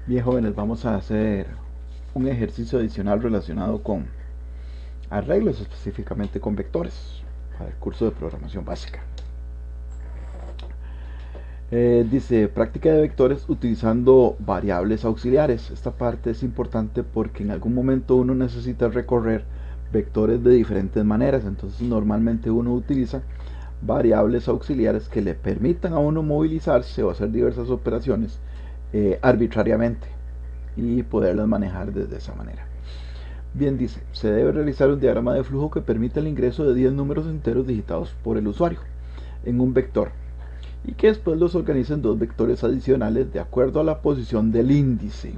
Bien, jóvenes, vamos a hacer un ejercicio adicional relacionado con arreglos, específicamente con vectores, para el curso de programación básica. Dice práctica de vectores utilizando variables auxiliares. Esta parte es importante porque en algún momento uno necesita recorrer vectores de diferentes maneras. Entonces normalmente uno utiliza variables auxiliares que le permitan a uno movilizarse o hacer diversas operaciones arbitrariamente y poderlas manejar desde esa manera. Bien, dice, se debe realizar un diagrama de flujo que permita el ingreso de 10 números enteros digitados por el usuario en un vector y que después los organice en dos vectores adicionales de acuerdo a la posición del índice.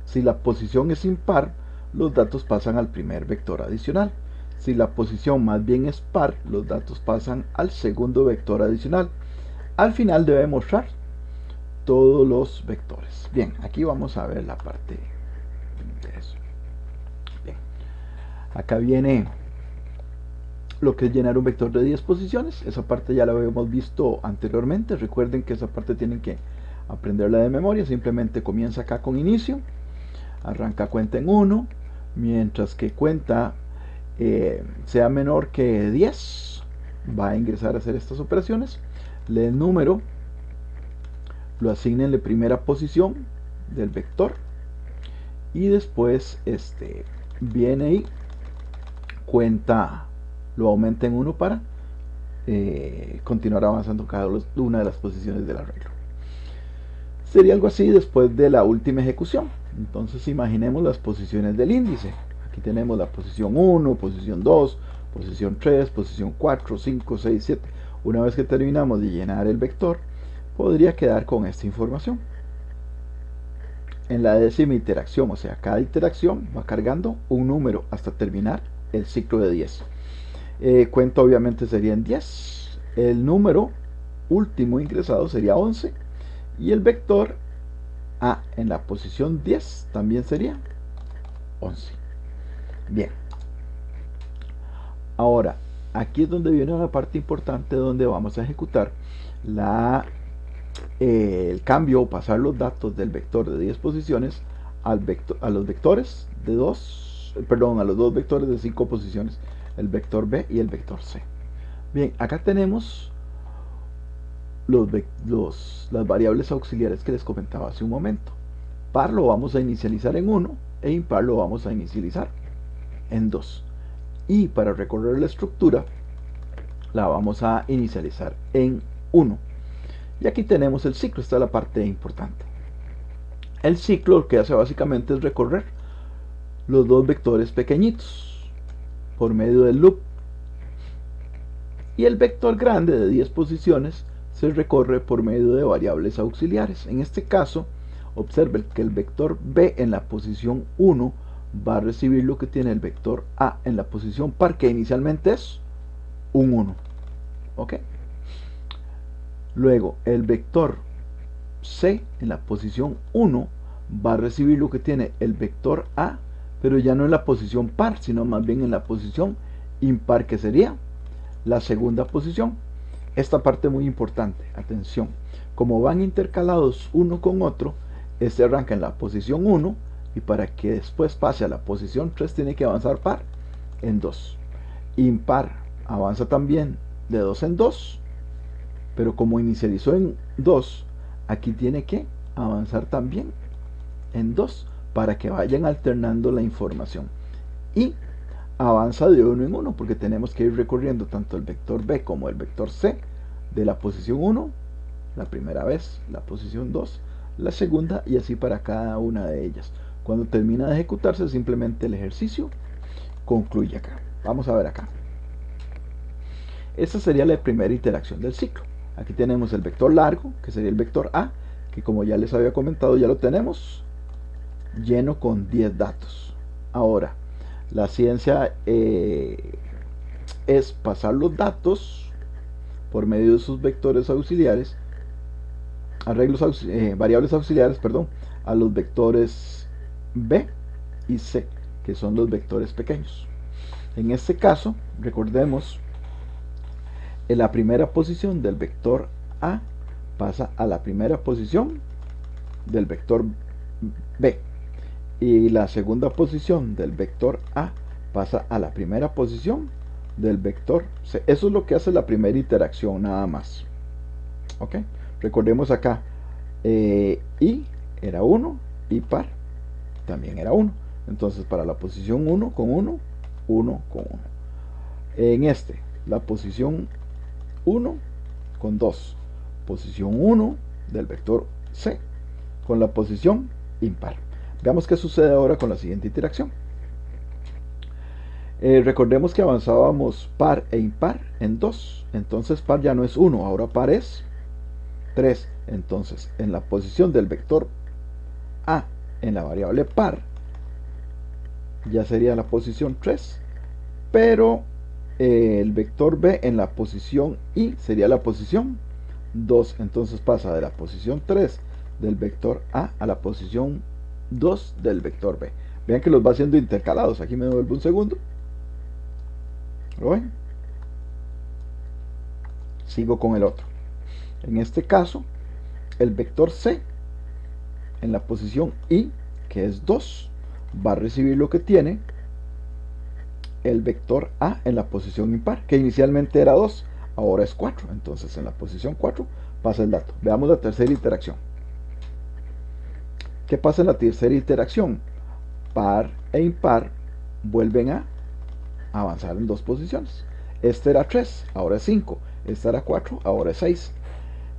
Si la posición es impar, los datos pasan al primer vector adicional. Si la posición más bien es par, los datos pasan al segundo vector adicional. Al final debe mostrar todos los vectores. Bien, aquí vamos a ver la parte de eso. Bien, acá viene lo que es llenar un vector de 10 posiciones. Esa parte ya la habíamos visto anteriormente. Recuerden que esa parte tienen que aprenderla de memoria. Simplemente comienza acá con inicio, arranca cuenta en 1, mientras que cuenta sea menor que 10, va a ingresar a hacer estas operaciones. Lee el número, lo asigna en la primera posición del vector y después viene y cuenta, lo aumenta en 1 para continuar avanzando cada una de las posiciones del arreglo. Sería algo así después de la última ejecución. Entonces imaginemos las posiciones del índice. Aquí tenemos la posición 1, posición 2, posición 3, posición 4, 5, 6, 7. Una vez que terminamos de llenar el vector, podría quedar con esta información. En la décima interacción, o sea, cada interacción va cargando un número hasta terminar el ciclo de 10. Cuenta obviamente sería en 10. El número último ingresado sería 11. Y el vector A en la posición 10 también sería 11. Bien. Ahora, aquí es donde viene una parte importante donde vamos a ejecutar el cambio o pasar los datos del vector de 10 posiciones a los vectores de 2, perdón, a los dos vectores de 5 posiciones, el vector B y el vector C. Bien, acá tenemos las variables auxiliares que les comentaba hace un momento. Par lo vamos a inicializar en 1 e impar lo vamos a inicializar en 2. Y para recorrer la estructura la vamos a inicializar en 1. Y aquí tenemos el ciclo, esta es la parte importante. El ciclo lo que hace básicamente es recorrer los dos vectores pequeñitos por medio del loop. Y el vector grande de 10 posiciones se recorre por medio de variables auxiliares. En este caso, observe que el vector B en la posición 1 va a recibir lo que tiene el vector A en la posición par, que inicialmente es un 1. ¿Ok? Luego, el vector C en la posición 1 va a recibir lo que tiene el vector A, pero ya no en la posición par, sino más bien en la posición impar, que sería la segunda posición. Esta parte muy importante, atención, como van intercalados uno con otro, este arranca en la posición 1 y para que después pase a la posición 3 tiene que avanzar par en 2. Impar avanza también de 2 en 2, pero como inicializó en 2, aquí tiene que avanzar también en 2 para que vayan alternando la información. Y avanza de 1 en 1 porque tenemos que ir recorriendo tanto el vector B como el vector C de la posición 1 la primera vez, la posición 2 la segunda, y así para cada una de ellas. Cuando termina de ejecutarse, simplemente el ejercicio concluye acá. Vamos a ver acá. Esta sería la primera interacción del ciclo. Aquí tenemos el vector largo, que sería el vector A, que como ya les había comentado, ya lo tenemos lleno con 10 datos. Ahora, la ciencia es pasar los datos por medio de sus vectores auxiliares, variables auxiliares, perdón, a los vectores B y C, que son los vectores pequeños. En este caso, recordemos, en la primera posición del vector A pasa a la primera posición del vector B. Y la segunda posición del vector A pasa a la primera posición del vector C. Eso es lo que hace la primera interacción nada más. ¿Ok? Recordemos acá, I era 1 y par también era 1. Entonces para la posición 1 con 1, 1 con 1. En este, la posición 1 con 2. Posición 1 del vector C con la posición impar. Veamos qué sucede ahora con la siguiente interacción. Recordemos que avanzábamos par e impar en 2. Entonces par ya no es 1, ahora par es 3. Entonces en la posición del vector A en la variable par ya sería la posición 3, pero el vector B en la posición I sería la posición 2. Entonces pasa de la posición 3 del vector A a la posición 2 del vector B. Vean que los va haciendo intercalados. Aquí me devuelvo un segundo. ¿Lo ven? Sigo con el otro. En este caso, el vector C en la posición I, que es 2, va a recibir lo que tiene el vector A en la posición impar, que inicialmente era 2, ahora es 4. Entonces en la posición 4 pasa el dato. Veamos la tercera interacción. ¿Qué pasa en la tercera interacción? Par e impar vuelven a avanzar en 2 posiciones. Este era 3, ahora es 5. Este era 4, ahora es 6.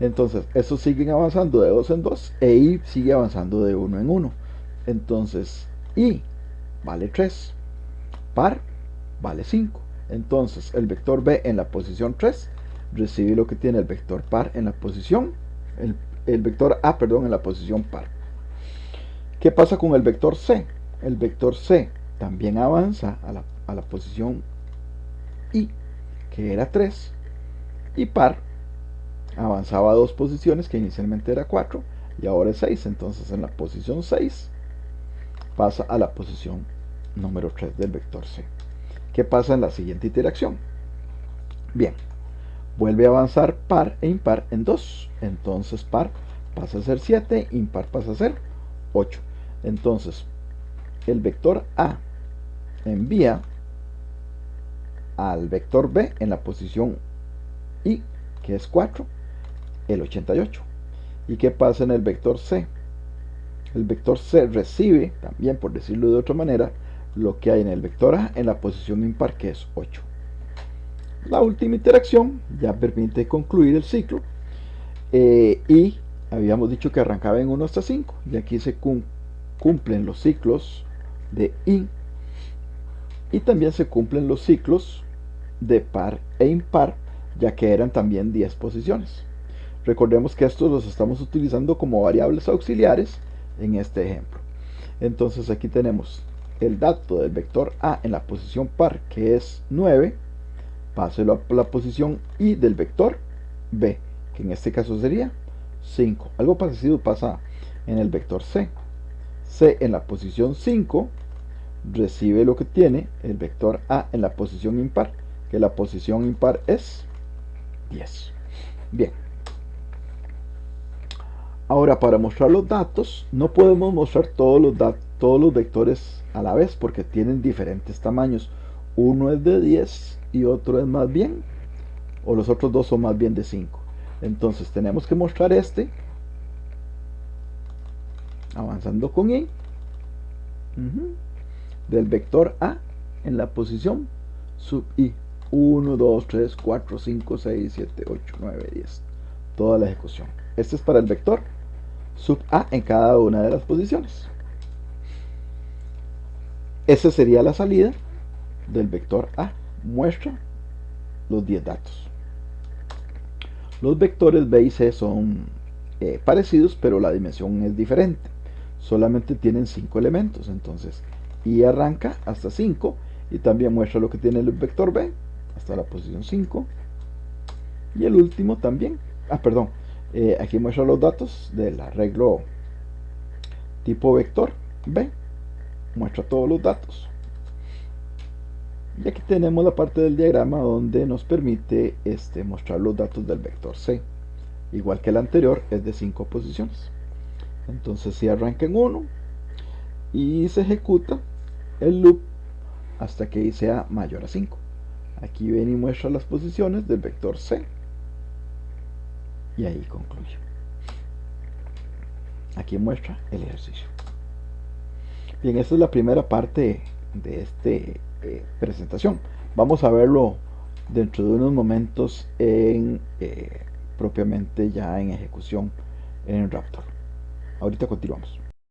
Entonces, estos siguen avanzando de 2 en 2 e I sigue avanzando de 1 en 1. Entonces, I vale 3, par vale 5. Entonces, el vector B en la posición 3 recibe lo que tiene el vector par en la posición, el vector A, perdón, en la posición par. ¿Qué pasa con el vector C? El vector C también avanza a la posición I, que era 3, y par avanzaba 2 posiciones, que inicialmente era 4 y ahora es 6. Entonces en la posición 6 pasa a la posición número 3 del vector C. ¿Qué pasa en la siguiente interacción? Bien, vuelve a avanzar par e impar en 2. Entonces par pasa a ser 7, impar pasa a ser 8. Entonces el vector A envía al vector B en la posición I, que es 4, el 88. ¿Y qué pasa en el vector C? El vector C recibe, también por decirlo de otra manera, lo que hay en el vector A en la posición impar, que es 8. La última interacción ya permite concluir el ciclo, y habíamos dicho que arrancaba en 1 hasta 5, y aquí se cumplen los ciclos de I, y también se cumplen los ciclos de par e impar, ya que eran también 10 posiciones. Recordemos que estos los estamos utilizando como variables auxiliares en este ejemplo. Entonces aquí tenemos el dato del vector A en la posición par, que es 9, páselo a la posición I del vector B, que en este caso sería 5. Algo parecido pasa en el vector C. C en la posición 5 recibe lo que tiene el vector A en la posición impar, que la posición impar es 10. Bien. Ahora, para mostrar los datos, no podemos mostrar todos los vectores a la vez porque tienen diferentes tamaños. Uno es de 10 y otro es más bien, o los otros dos son más bien de 5. Entonces tenemos que mostrar este, avanzando con I, del vector A en la posición sub I. 1, 2, 3, 4, 5, 6, 7, 8, 9, 10. Toda la ejecución. Este es para el vector sub A en cada una de las posiciones. Esa sería la salida del vector A. Muestra los 10 datos. Los vectores B y C son parecidos, pero la dimensión es diferente. Solamente tienen 5 elementos. Entonces, I arranca hasta 5 y también muestra lo que tiene el vector B hasta la posición 5. Y el último también. Aquí muestra los datos del arreglo tipo vector B. Muestra todos los datos. Y aquí tenemos la parte del diagrama donde nos permite mostrar los datos del vector C. Igual que el anterior, es de 5 posiciones. Entonces si arranca en 1 y se ejecuta el loop hasta que y sea mayor a 5. Aquí viene y muestra las posiciones del vector C y ahí concluye. Aquí muestra el ejercicio. Bien, esta es la primera parte de esta presentación. Vamos a verlo dentro de unos momentos en propiamente ya en ejecución en Raptor. Ahorita continuamos.